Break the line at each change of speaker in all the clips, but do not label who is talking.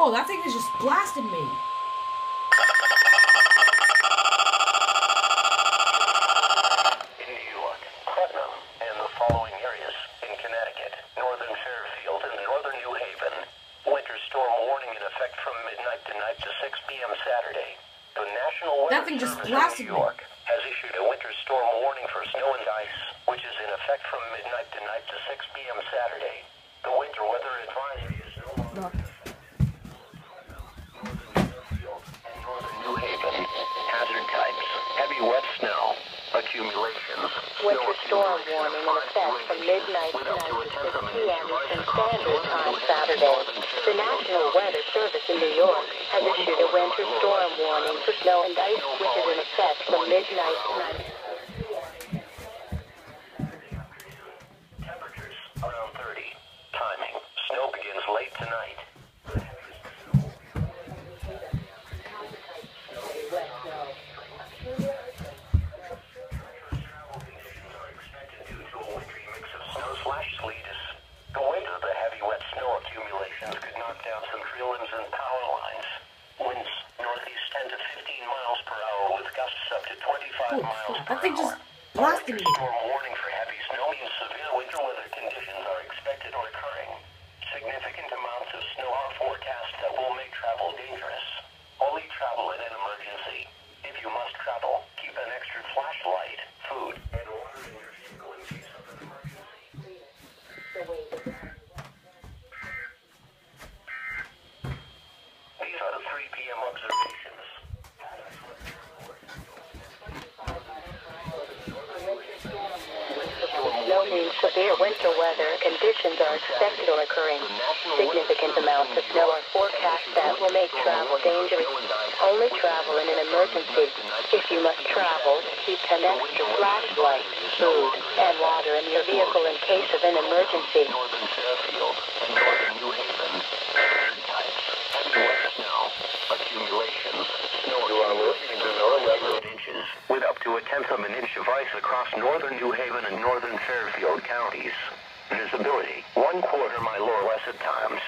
Whoa, that thing has just blasted me.
In New York, Putnam, and the following areas in Connecticut, northern Fairfield, and northern New Haven. Winter storm warning in effect from midnight tonight to 6 p.m. Saturday. The National Weather Service in New York has issued a winter storm warning for snow and ice, which is in effect from midnight tonight to 6 p.m. Saturday. The winter weather advisory is no longer in effect. Northern Fairfield and northern New Haven. Hazard types: heavy wet snow, accumulations.
Winter storm warning in effect from midnight tonight to 6 p.m. Eastern Standard Time Saturday. The National Weather Service in New York has issued a winter storm warning for snow and ice, which is in effect from midnight tonight.
Temperatures around 30. Timing: snow begins late tonight. The weight of the heavy wet snow accumulations could knock down some tree limbs and power lines. Winds northeast 10 to 15 miles per hour with gusts up to 25 miles per hour.
Just blasted me.
Storm warning for heavy snow means severe winter weather conditions are expected or occurring. Significant amounts of snow are forecast that will make travel dangerous. Only travel in an emergency. If you must travel, keep an extra flashlight, food, and water in your vehicle in case of an emergency. These are the 3 p.m. observations.
Snow means severe winter weather conditions are expected or occurring. Significant amounts of snow are forecast that will make travel dangerous. Only travel in an emergency. If you must travel, keep an extra flashlight, food, and water in your vehicle in case of an emergency.
Northern Fairfield and northern New Haven. Hazard types: heavy wet snow, accumulations. Snow accumulations of inches, with up to 1/10 of an inch of ice across northern New Haven and northern Fairfield counties. Visibility: 1/4 mile or less at times.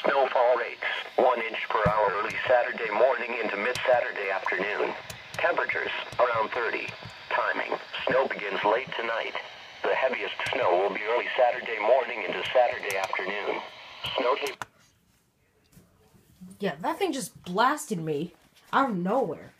Snowfall rates: 1 inch per hour early Saturday morning into mid-Saturday afternoon. Temperatures around 30. Timing: snow begins late tonight. The heaviest snow will be early Saturday morning into Saturday afternoon. Snow tape.
Yeah, that thing just blasted me out of nowhere.